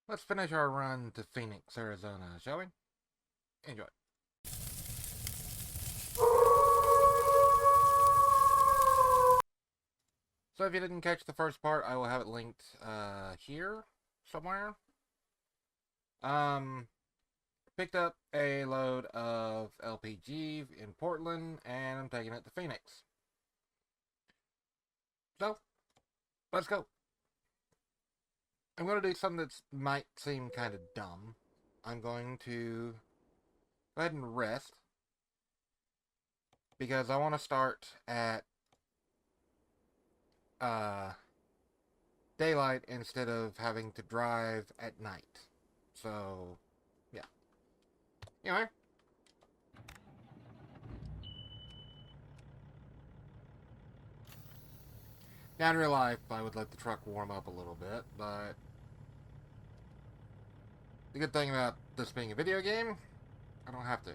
Let's finish our run to Phoenix, Arizona, shall we? Enjoy. So if you didn't catch the first part, I will have it linked here somewhere. Um, Picked up a load of LPG in Portland, and I'm taking it to Phoenix. So, let's go. I'm going to do something that might seem kind of dumb. I'm going to go ahead and rest, because I want to start at uh, daylight instead of having to drive at night. So, yeah. Anyway, now in real life, I would let the truck warm up a little bit, but the good thing about this being a video game, I don't have to.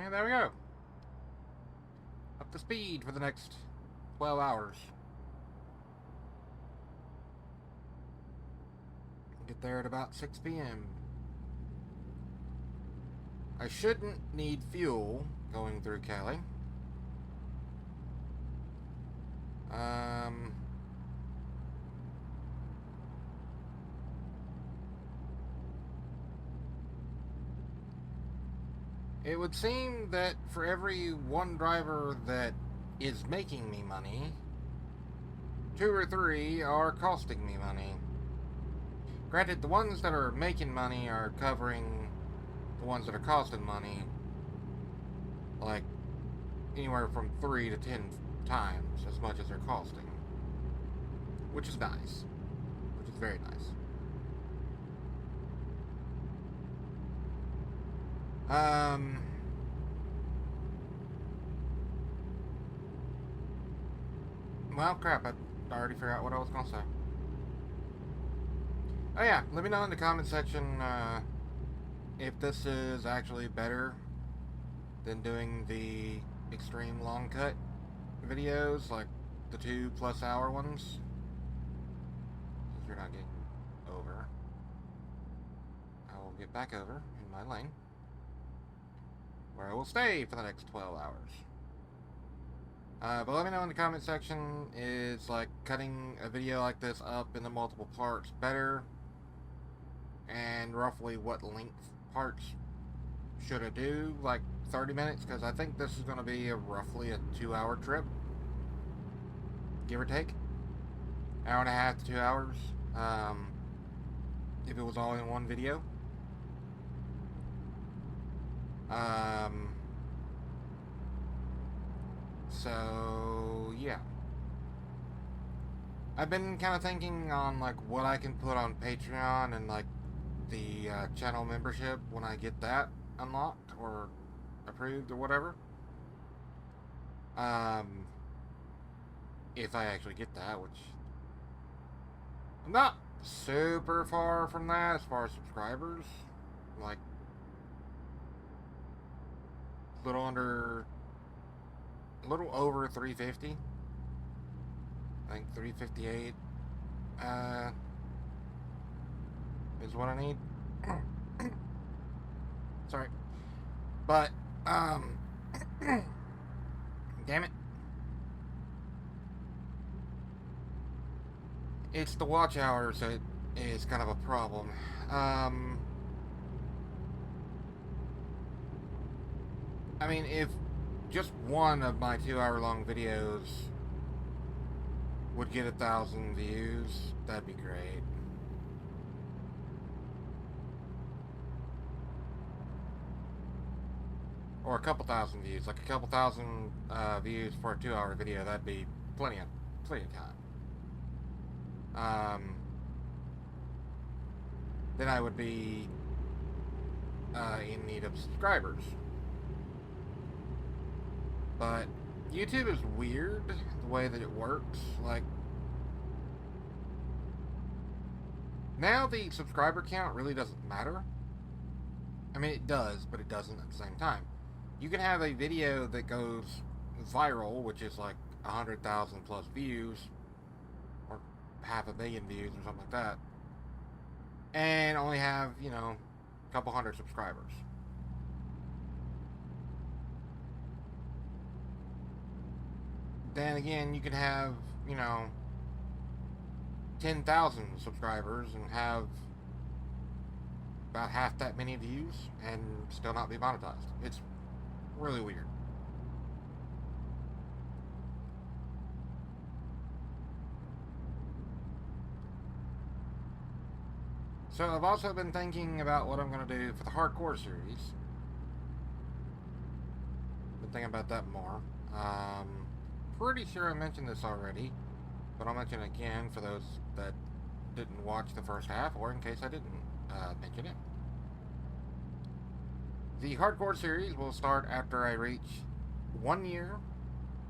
And there we go. Up to speed for the next 12 hours. Get there at about 6 p.m. I shouldn't need fuel going through Cali. Um, it would seem that for every one driver that is making me money, two or three are costing me money. Granted, the ones that are making money are covering the ones that are costing money, like anywhere from 3 to 10 times as much as they're costing, which is nice, which is very nice. Um, well, crap, I already figured out what I was gonna say. Oh yeah, let me know in the comment section if this is actually better than doing the extreme long cut videos, like the 2+ hour ones. Since you're not getting over, I will get back over in my lane, where I will stay for the next 12 hours. But let me know in the comment section, is like cutting a video like this up into multiple parts better, and roughly what length parts should I do, like 30 minutes, because I think this is going to be roughly a 2-hour trip, give or take, hour and a half to 2 hours, if it was all in one video. So yeah, I've been kind of thinking on like what I can put on Patreon and like the channel membership when I get that unlocked or approved or whatever. Um, if I actually get that, which I'm not super far from that as far as subscribers, like a little over 350. I think 358 is what I need. Sorry, but damn it, it's the watch hours that is kind of a problem. I mean, if just one of my 2-hour long videos would get 1,000 views, that'd be great. Or a couple thousand views, like a couple thousand views for a 2-hour video. That'd be plenty of time. then I would be in need of subscribers. But YouTube is weird the way that it works. Like, now the subscriber count really doesn't matter. I mean, it does, but it doesn't at the same time. You can have a video that goes viral, which is like 100,000 plus views, or 500 million views, or something like that, and only have, you know, a couple hundred subscribers. Then again, you can have, you know, 10,000 subscribers and have about half that many views and still not be monetized. It's really weird. So I've also been thinking about what I'm going to do for the hardcore series. Been thinking about that more. Pretty sure I mentioned this already, but I'll mention it again for those that didn't watch the first half, or in case I didn't mention it. The hardcore series will start after I reach 1 year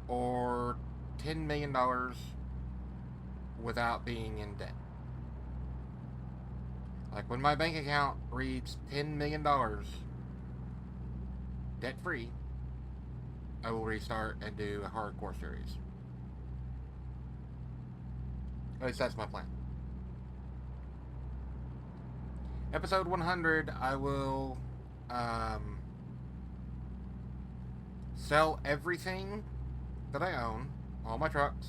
or $10 million without being in debt. Like, when my bank account reads $10 million debt free, I will restart and do a hardcore series. At least that's my plan. Episode 100, I will sell everything that I own, all my trucks,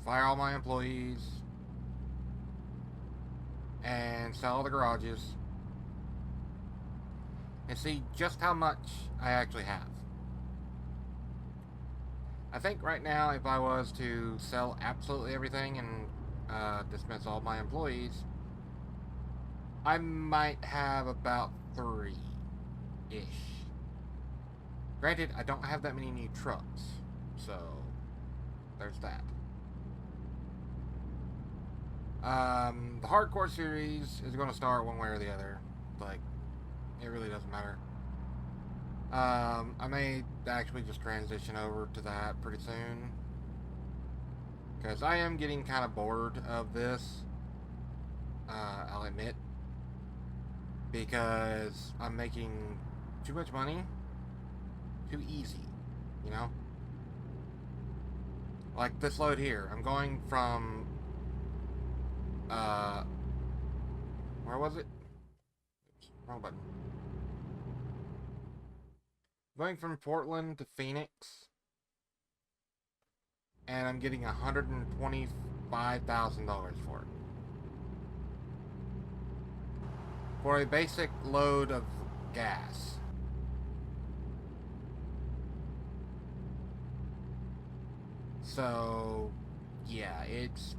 fire all my employees, and sell all the garages, and see just how much I actually have. I think right now, if I was to sell absolutely everything and dismiss all my employees, I might have about 3-ish. Granted, I don't have that many new trucks, so there's that. The hardcore series is going to start one way or the other. Like, it really doesn't matter. I may actually just transition over to that pretty soon, because I am getting kind of bored of this, I'll admit, because I'm making too much money too easy, you know? Like this load here, I'm going from where was it? Oops, wrong button. Going from Portland to Phoenix, and I'm getting $125,000 for it. For a basic load of gas. So, yeah, it's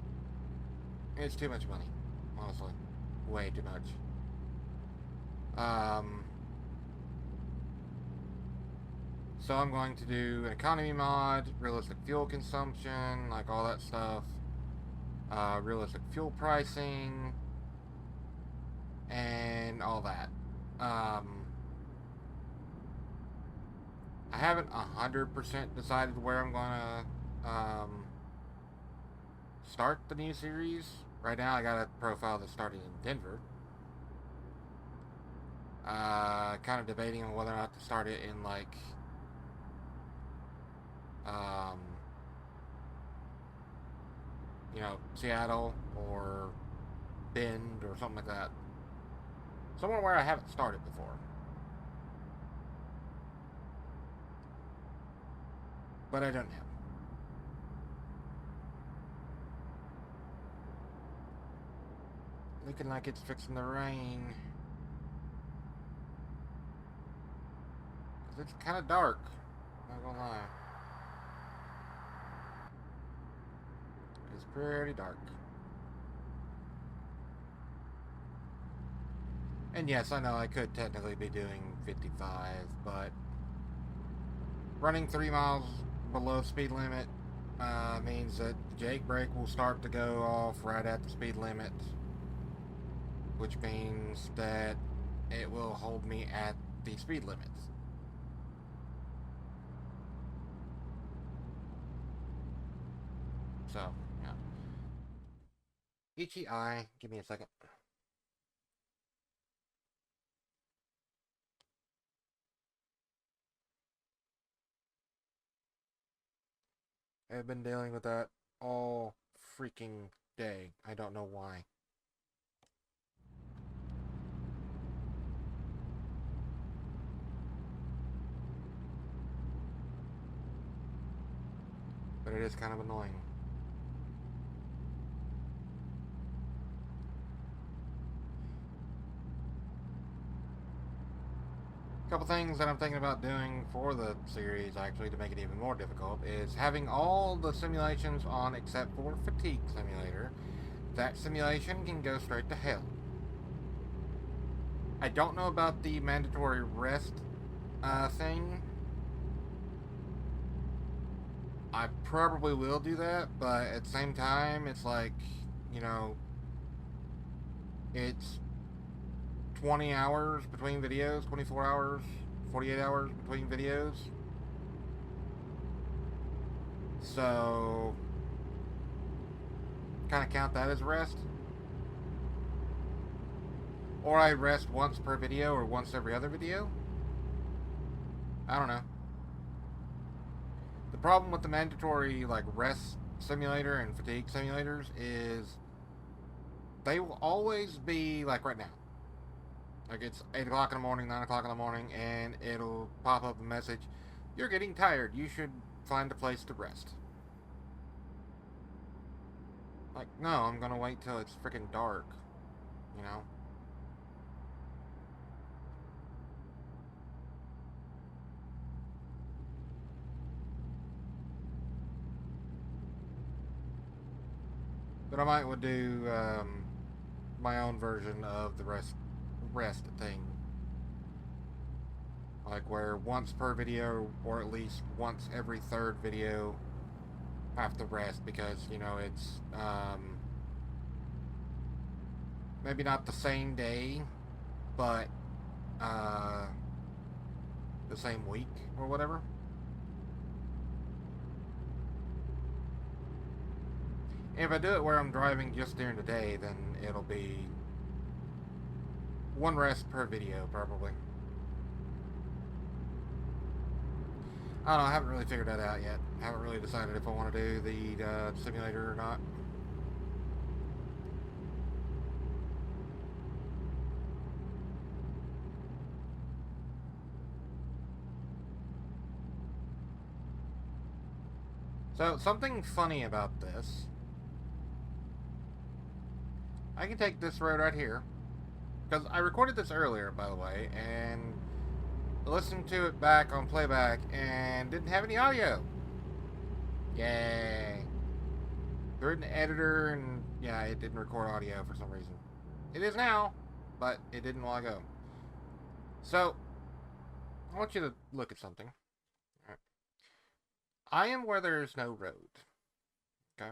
too much money, honestly. Way too much. So I'm going to do an economy mod, realistic fuel consumption, like all that stuff, realistic fuel pricing, and all that. I haven't 100% decided where I'm going to start the new series. Right now I got a profile that's starting in Denver. Kind of debating on whether or not to start it in, like, you know, Seattle or Bend or something like that. Somewhere where I haven't started before. But I don't know. Looking like it's fixing to rain. 'Cause it's kind of dark. Not gonna lie. It's pretty dark. And yes, I know I could technically be doing 55, but running 3 miles below speed limit means that the Jake brake will start to go off right at the speed limit. which means that it will hold me at the speed limits. So, yeah. Itchy eye. Give me a second. I've been dealing with that all freaking day. I don't know why. But it is kind of annoying. A couple things that I'm thinking about doing for the series, actually, to make it even more difficult, is having all the simulations on except for Fatigue Simulator. That simulation can go straight to hell. I don't know about the mandatory rest thing. I probably will do that, but at the same time, it's like, you know, it's 20 hours between videos, 24 hours, 48 hours between videos. So, kind of count that as rest. Or I rest once per video or once every other video. I don't know. The problem with the mandatory like rest simulator and fatigue simulators is they will always be like right now. Like it's 8 o'clock in the morning, 9 o'clock in the morning, and it'll pop up a message, "You're getting tired, you should find a place to rest." Like, no, I'm gonna wait till it's freaking dark, you know? But I might would do my own version of the rest thing. Like where once per video, or at least once every third video, have to rest because, you know, it's maybe not the same day, but the same week or whatever. If I do it where I'm driving just during the day, then it'll be one rest per video, probably. I don't know, I haven't really figured that out yet. I haven't really decided if I want to do the simulator or not. So, something funny about this. I can take this road right here. Because I recorded this earlier, by the way, and listened to it back on playback and didn't have any audio. Yay. Threw it in the editor and yeah, it didn't record audio for some reason. It is now, but it didn't a while ago. So, I want you to look at something. Right. I am where there is no road. Okay.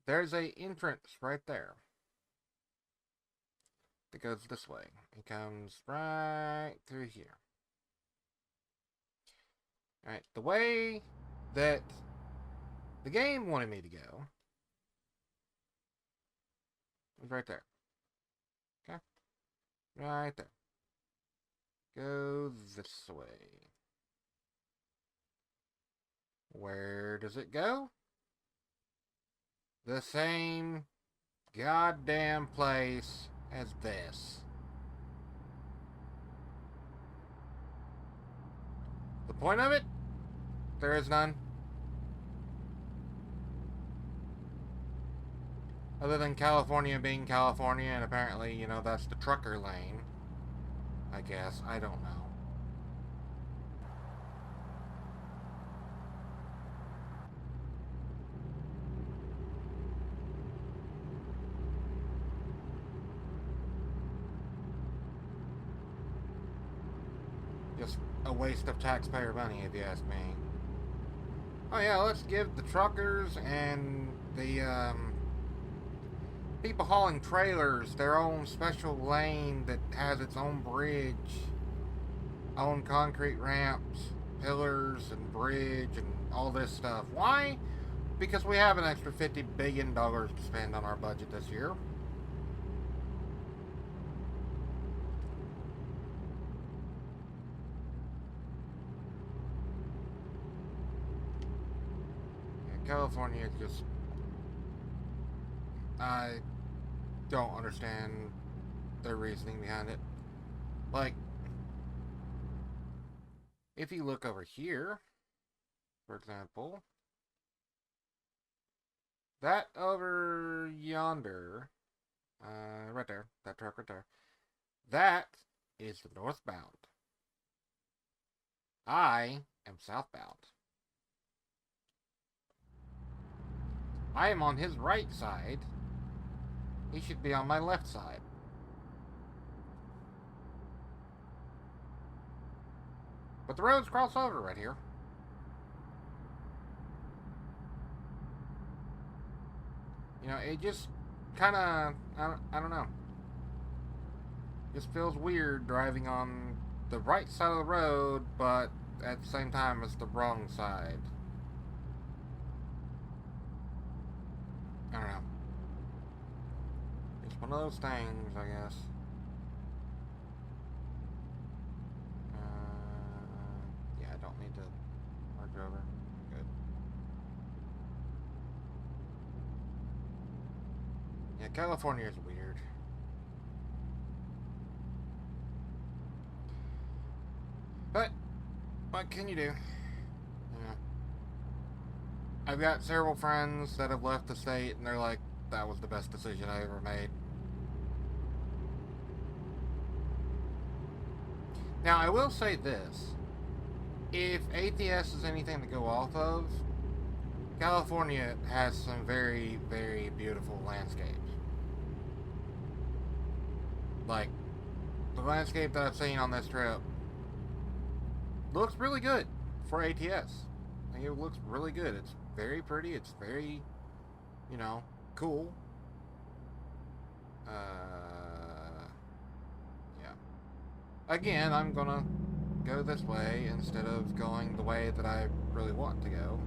There's a entrance right there that goes this way. It comes right through here. Alright, the way that the game wanted me to go was right there. Okay? Right there. Go this way. Where does it go? The same goddamn place as this. The point of it? There is none. Other than California being California, and apparently, you know, that's the trucker lane. I guess. I don't know. Just a waste of taxpayer money, if you ask me. Oh yeah, let's give the truckers and the people hauling trailers, their own special lane that has its own bridge, own concrete ramps, pillars, and bridge, and all this stuff. Why? Because we have an extra $50 billion to spend on our budget this year. Yeah, California is just... I don't understand their reasoning behind it. Like, if you look over here, for example, that over yonder, right there, that truck right there, that is the northbound. I am southbound. I am on his right side. He should be on my left side. But the roads cross over right here. You know, it just kind of, I don't know. Just feels weird driving on the right side of the road, but at the same time it's the wrong side. I don't know. It's one of those things, I guess. Yeah, I don't need to merge over. Good. Yeah, California is weird. But what can you do? You know, I've got several friends that have left the state, and they're like, "That was the best decision I ever made." Now, I will say this: if ATS is anything to go off of, California has some very, very beautiful landscapes. Like, the landscape that I've seen on this trip looks really good for ATS. I think it looks really good. It's very pretty. It's very, you know, cool. Yeah. Again, I'm gonna go this way instead of going the way that I really want to go.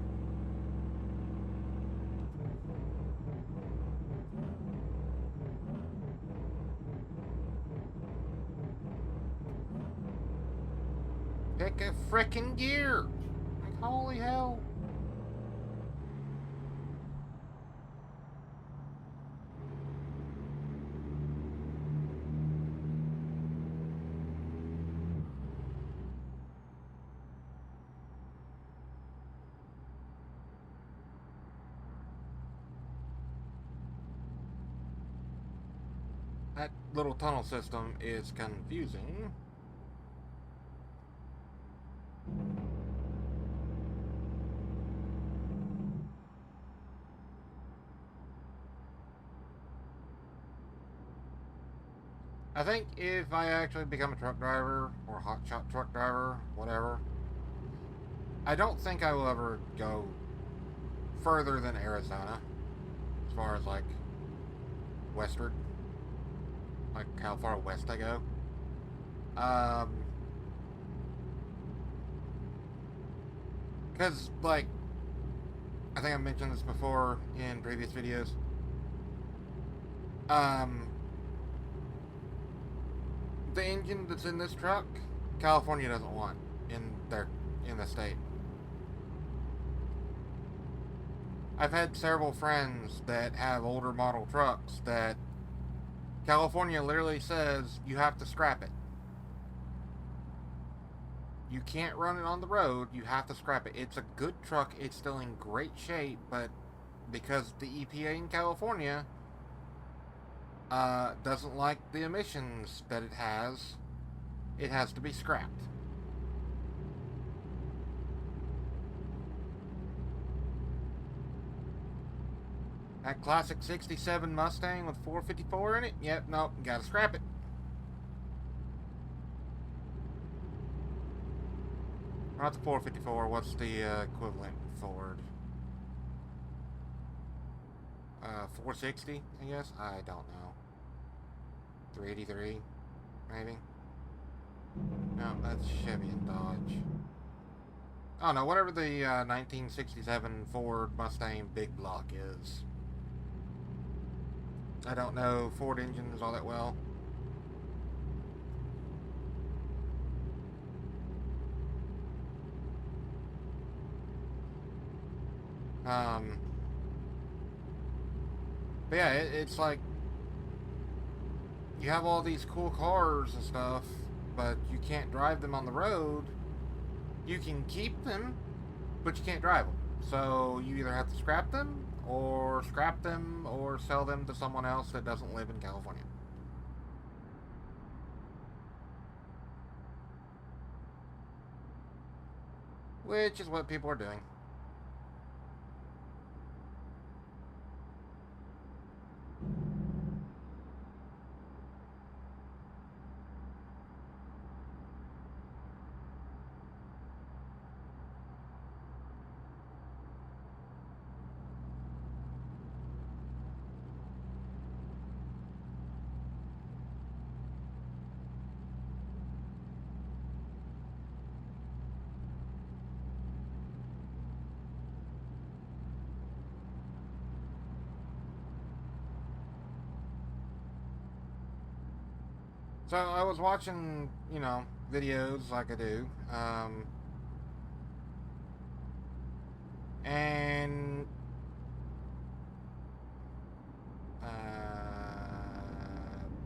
Pick a frickin' gear! Like, holy hell. That little tunnel system is confusing. I think if I actually become a truck driver, or hotshot truck driver, whatever, I don't think I will ever go further than Arizona, as far as, like, westward. Like, how far west I go. Because, like, I think I mentioned this before in previous videos. The engine that's in this truck, California doesn't want in the state. I've had several friends that have older model trucks that California literally says you have to scrap it. You can't run it on the road, you have to scrap it. It's a good truck, it's still in great shape, but because the EPA in California doesn't like the emissions that it has to be scrapped. That classic 67 Mustang with 454 in it? Yep, nope, gotta scrap it. Not the 454, what's the equivalent Ford? 460, I guess. I don't know. 383, maybe. No, that's Chevy and Dodge. Oh no, whatever the 1967 Ford Mustang big block is. I don't know Ford engines all that well. Um, but yeah, it's like you have all these cool cars and stuff, but you can't drive them on the road. You can keep them, but you can't drive them. So you either have to scrap them, or sell them to someone else that doesn't live in California. Which is what people are doing. So I was watching, videos like I do, and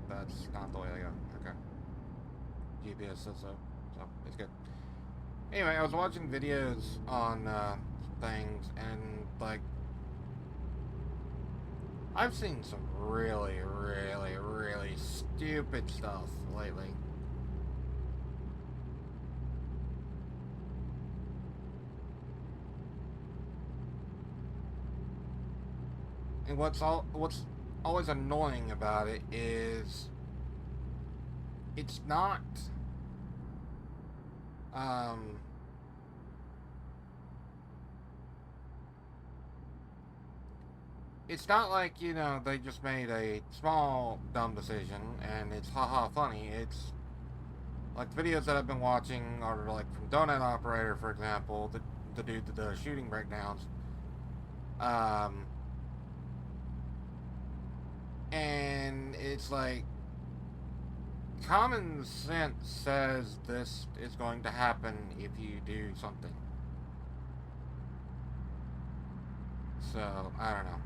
that's not the way I go. Okay, GPS says so it's good. Anyway, I was watching videos on things, and like I've seen some really, really, really stupid stuff lately. And what's always annoying about it is it's not um it's not like, they just made a small dumb decision and it's haha funny. It's like the videos that I've been watching are like from Donut Operator, for example, the dude that does shooting breakdowns. Um, and it's like common sense says this is going to happen if you do something. So, I don't know.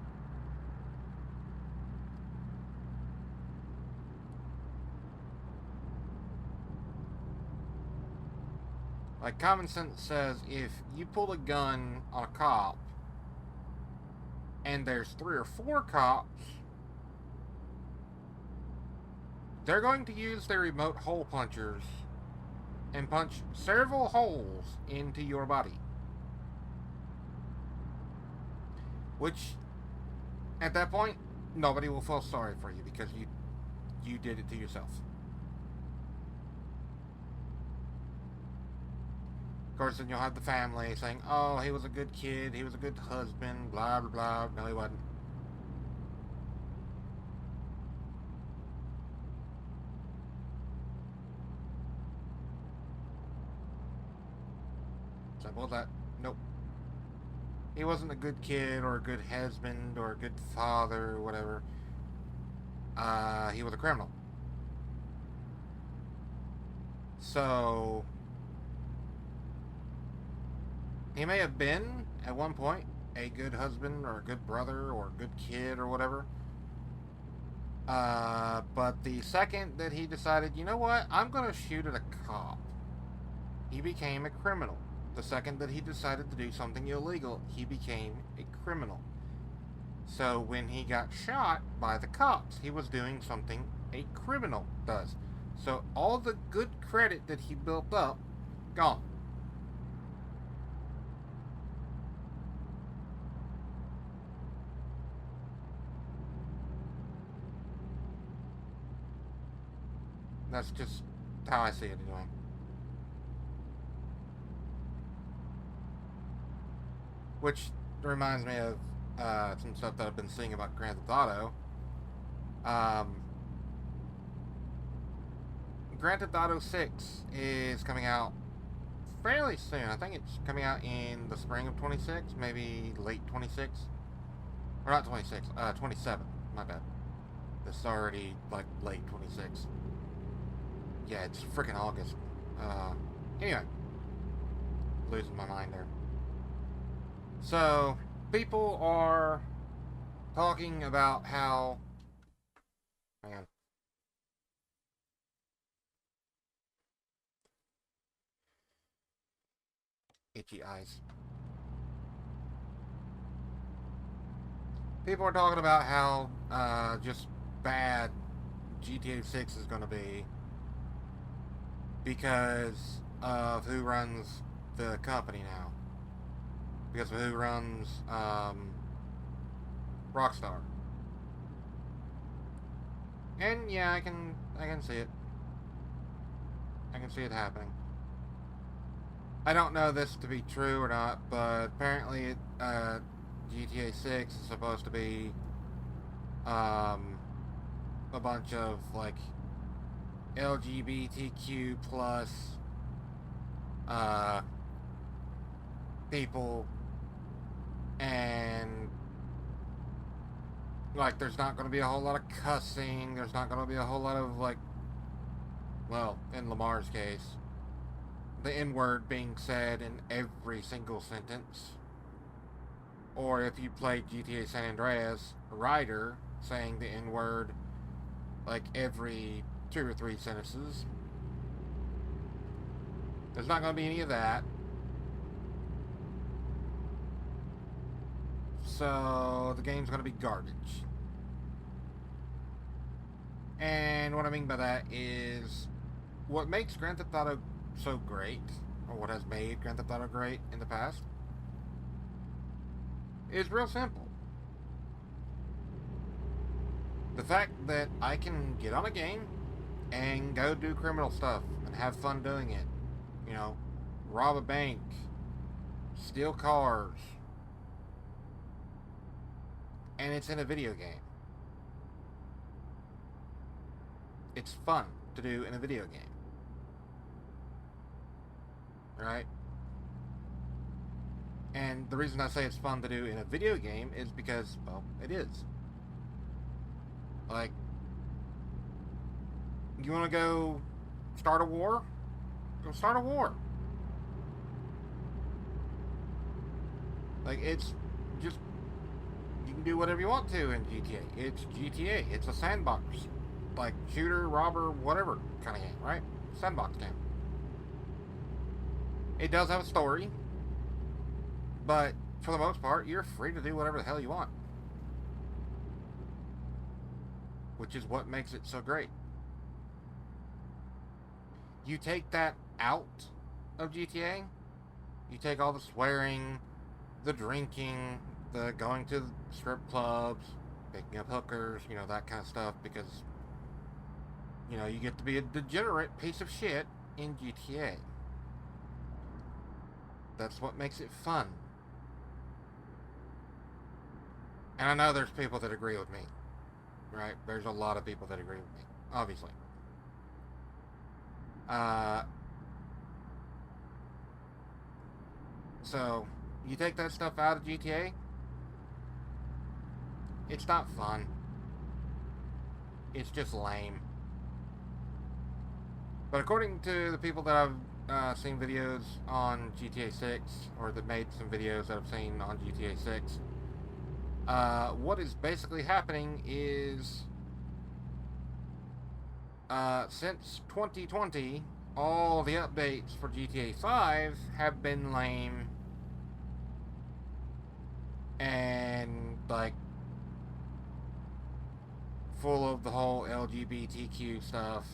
Like, common sense says if you pull a gun on a cop and there's 3 or 4 cops, they're going to use their remote hole punchers and punch several holes into your body. Which, at that point, nobody will feel sorry for you because you did it to yourself. Of course, then you'll have the family saying, "Oh, he was a good kid, he was a good husband, blah blah blah." No, he wasn't. Simple as that. Nope. He wasn't a good kid or a good husband or a good father or whatever. He was a criminal. So he may have been at one point a good husband or a good brother or a good kid or whatever. But the second that he decided, you know what, I'm going to shoot at a cop, he became a criminal. The second that he decided to do something illegal, he became a criminal. So when he got shot by the cops, he was doing something a criminal does. So all the good credit that he built up, gone. That's just how I see it anyway. Which reminds me of some stuff that I've been seeing about Grand Theft Auto. Um, Grand Theft Auto 6 is coming out fairly soon. I think it's coming out in the spring of 26, maybe late 26. Or not 26, 27. My bad. This is already like late 26. Yeah, it's freaking August. Anyway, losing my mind there. So, people are talking about how. Hang on. Itchy eyes. People are talking about how just bad GTA 6 is going to be because of who runs the company now. Because of who runs Rockstar. And yeah, I can see it. I can see it happening. I don't know this to be true or not, but apparently GTA 6 is supposed to be a bunch of like LGBTQ plus people, and like there's not going to be a whole lot of cussing, there's not going to be a whole lot of like, well, in Lamar's case, the N-word being said in every single sentence. Or if you played GTA San Andreas, Ryder saying the N-word like every 2 or 3 sentences. There's not going to be any of that. So the game's going to be garbage. And what I mean by that is what makes Grand Theft Auto so great, or what has made Grand Theft Auto great in the past, is real simple. The fact that I can get on a game and go do criminal stuff and have fun doing it. You know, rob a bank, steal cars, and it's in a video game. It's fun to do in a video game. Right? And the reason I say it's fun to do in a video game is because, well, it is. Like, you want to go start a war? Go start a war. Like, it's just, you can do whatever you want to in GTA. It's GTA. It's a sandbox. Like, shooter, robber, whatever kind of game, right? Sandbox game. It does have a story, but for the most part, you're free to do whatever the hell you want. Which is what makes it so great. You take that out of GTA, you take all the swearing, the drinking, the going to strip clubs, picking up hookers, you know, that kind of stuff, because, you know, you get to be a degenerate piece of shit in GTA. That's what makes it fun. And I know there's people that agree with me. Right? There's a lot of people that agree with me. Obviously. So, you take that stuff out of GTA, it's not fun. It's just lame. But according to the people that I've seen videos on GTA 6, or that made some videos that I've seen on GTA 6, what is basically happening is, since 2020, all the updates for GTA 5 have been lame and, like, full of the whole LGBTQ stuff,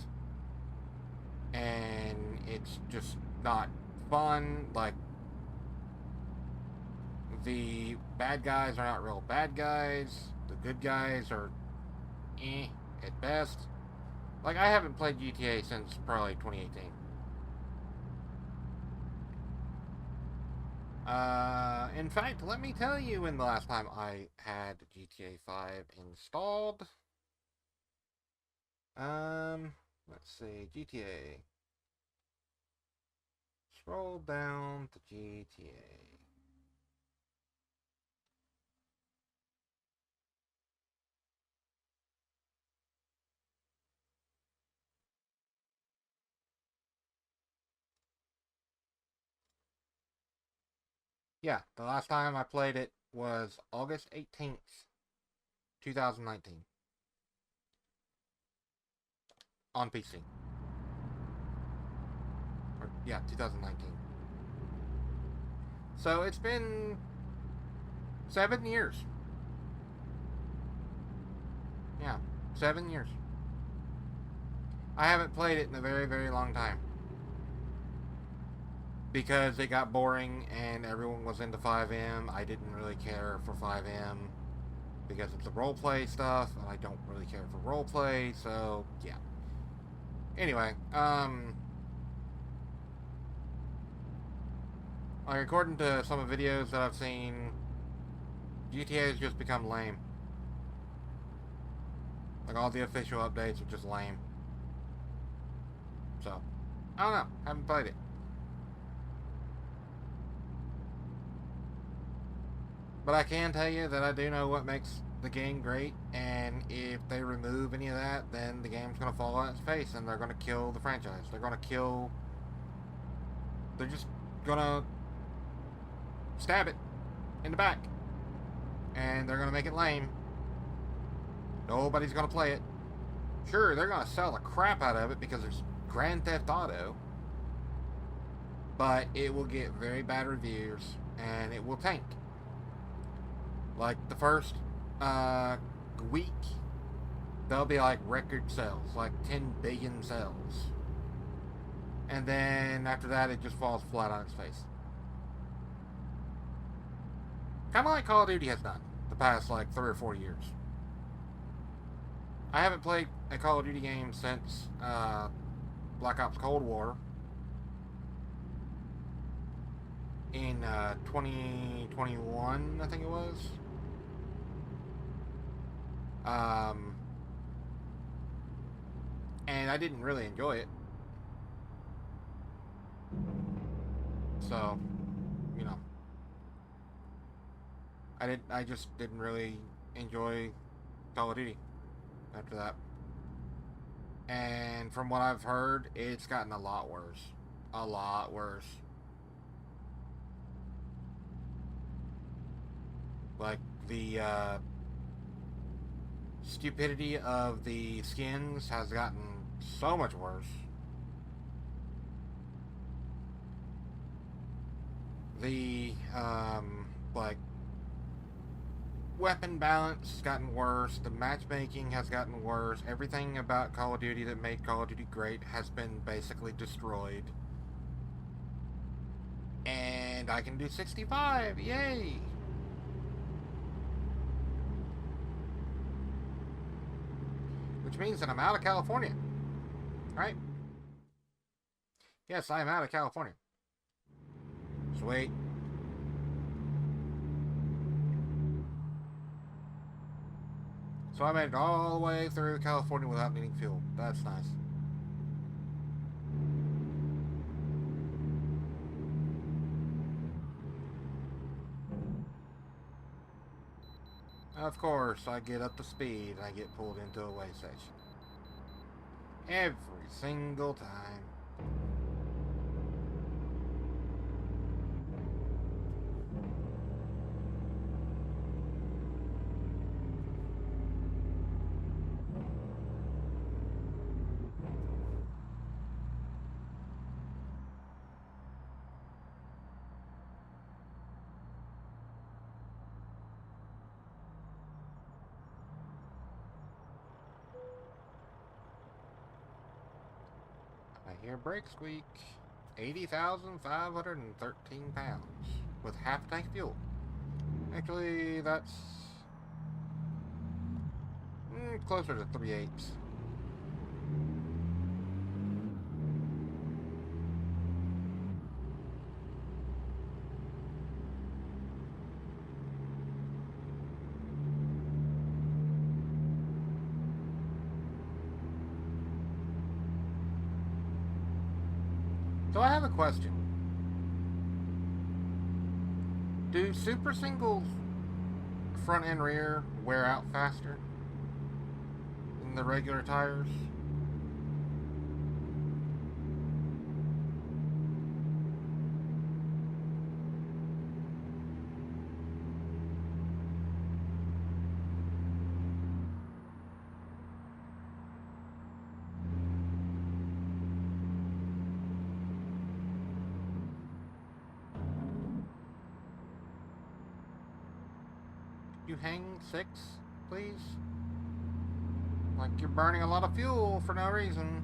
and it's just not fun. Like, the bad guys are not real bad guys, the good guys are at best. Like, I haven't played GTA since probably 2018. In fact, let me tell you when the last time I had GTA 5 installed. Let's see, GTA. Scroll down to GTA. Yeah, the last time I played it was August 18th, 2019. On PC. Or, yeah, 2019. So it's been 7 years. Yeah, 7 years. I haven't played it in a very, very long time. Because it got boring and everyone was into FiveM. I didn't really care for FiveM because it's a roleplay stuff, and I don't really care for roleplay, so yeah. Anyway, like according to some of the videos that I've seen, GTA has just become lame. Like all the official updates are just lame. So, I don't know. Haven't played it. But I can tell you that I do know what makes the game great, and if they remove any of that, then the game's going to fall on its face, and they're going to kill the franchise. They're going to kill... They're just going to stab it in the back. And they're going to make it lame. Nobody's going to play it. Sure, they're going to sell the crap out of it because there's Grand Theft Auto, but it will get very bad reviews, and it will tank. Like the first week, there'll be like record sales, like 10 billion sales. And then after that, it just falls flat on its face. Kind of like Call of Duty has done the past like 3 or 4 years. I haven't played a Call of Duty game since Black Ops Cold War in 2021, I think it was. And I didn't really enjoy it. So, you know, I just didn't really enjoy Call of Duty after that. And from what I've heard, it's gotten a lot worse. A lot worse. Like the stupidity of the skins has gotten so much worse. The like weapon balance has gotten worse. The matchmaking has gotten worse. Everything about Call of Duty that made Call of Duty great has been basically destroyed. And I can do 65. Yay! Which means that I'm out of California. Right? Yes, I am out of California. Sweet. So I made it all the way through California without needing fuel. That's nice. Of course, I get up to speed and I get pulled into a way station. Every single time. I hear brake squeak. 80,513 pounds with half tank fuel. Actually, that's closer to 3/8. So I have a question. Do super singles front and rear wear out faster than the regular tires? You hang six, please? Like you're burning a lot of fuel for no reason.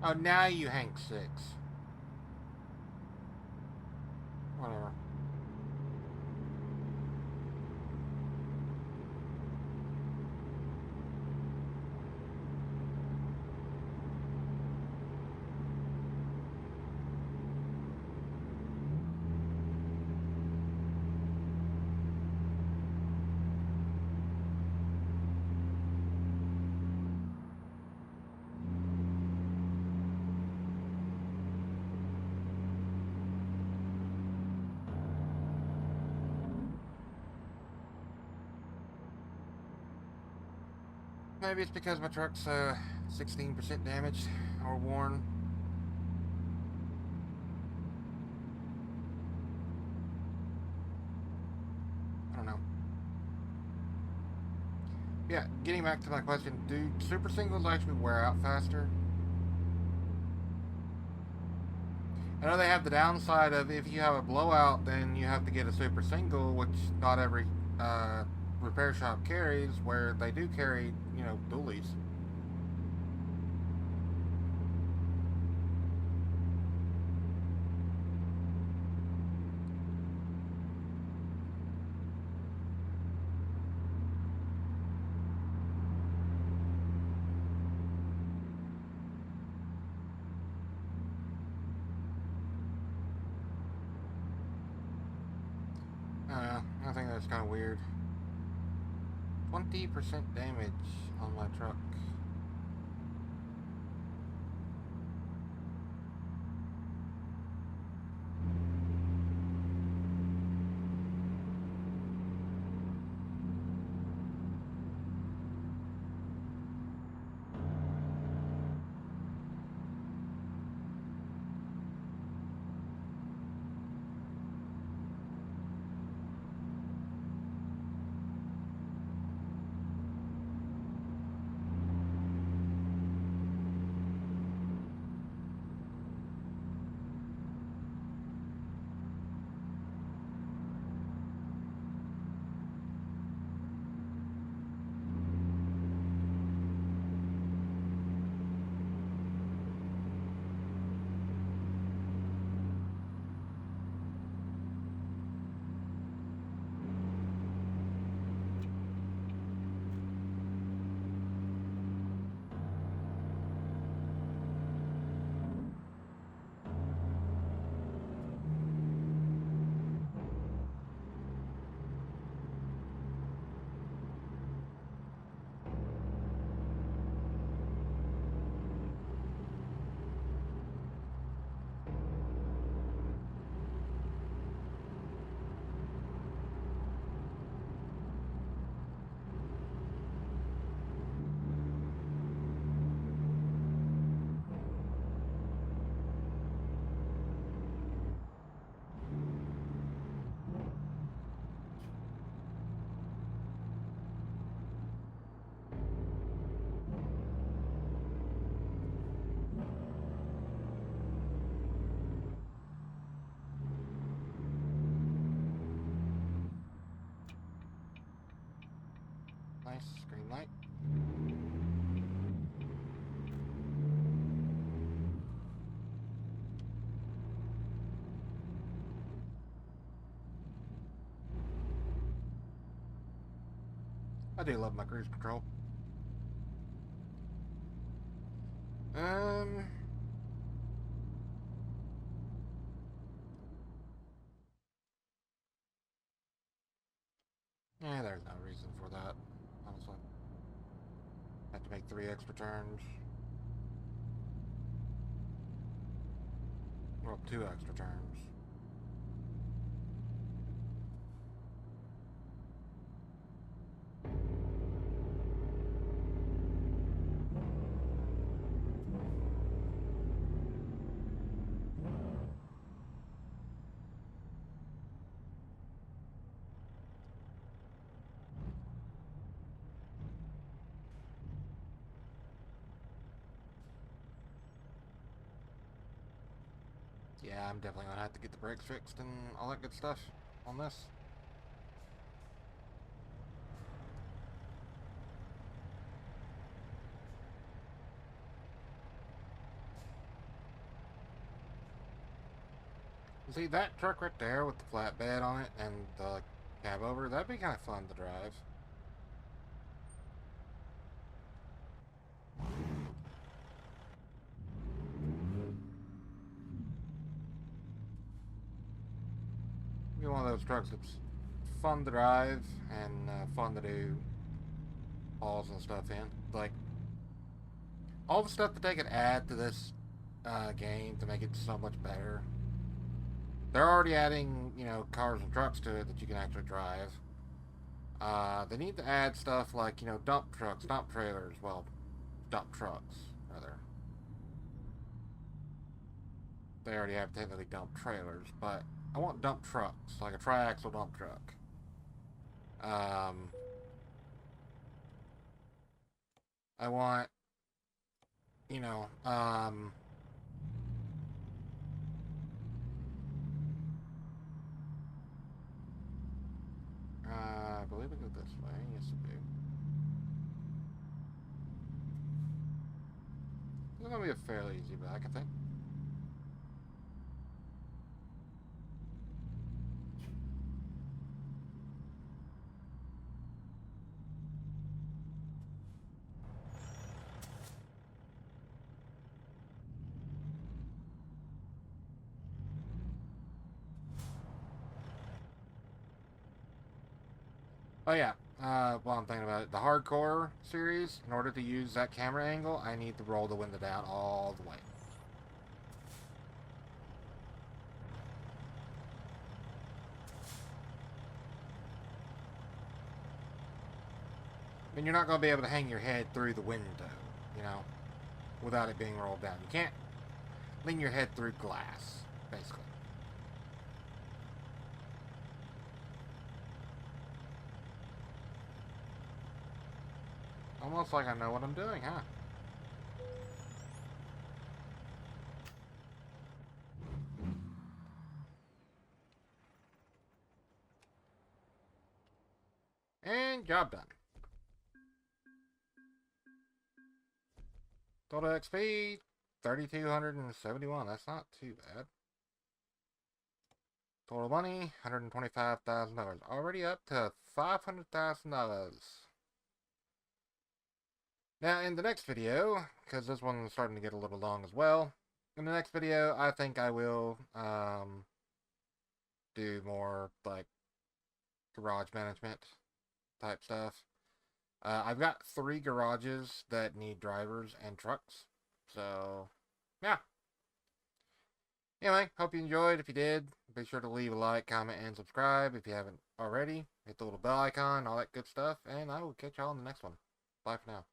Oh, now you hang six. Whatever. Maybe it's because my truck's 16% damaged or worn. I don't know. Yeah, getting back to my question, do super singles actually wear out faster? I know they have the downside of if you have a blowout, then you have to get a super single, which not every uh, repair shop carries, where they do carry, dualies. I think that's kind of weird. 20% damage on my truck. Nice green light. I do love my cruise control. reason for that, honestly. Have to make 3 extra turns. Well, 2 extra turns. Yeah, I'm definitely gonna have to get the brakes fixed and all that good stuff on this. See, that truck right there with the flatbed on it and the cab over, that'd be kind of fun to drive. Be one of those trucks that's fun to drive and fun to do hauls and stuff in. Like, all the stuff that they could add to this game to make it so much better. They're already adding, you know, cars and trucks to it that you can actually drive. They need to add stuff like, you know, dump trucks, dump trailers. Well, dump trucks, rather. They already have technically dump trailers, but I want dump trucks, like a tri-axle dump truck. I want, you know, I believe I go this way. Yes, I do. It's gonna be a fairly easy back, I think. Oh yeah. While I'm thinking about it, the hardcore series, in order to use that camera angle, I need to roll the window down all the way. I mean, you're not going to be able to hang your head through the window, you know, without it being rolled down. You can't lean your head through glass, basically. Almost like I know what I'm doing, huh? And job done. Total XP, 3,271. That's not too bad. Total money, $125,000. Already up to $500,000. Now, in the next video, because this one's starting to get a little long as well, in the next video, I think I will do more, like, garage management type stuff. I've got 3 garages that need drivers and trucks, so, yeah. Anyway, hope you enjoyed. If you did, be sure to leave a like, comment, and subscribe if you haven't already. Hit the little bell icon, all that good stuff, and I will catch y'all in the next one. Bye for now.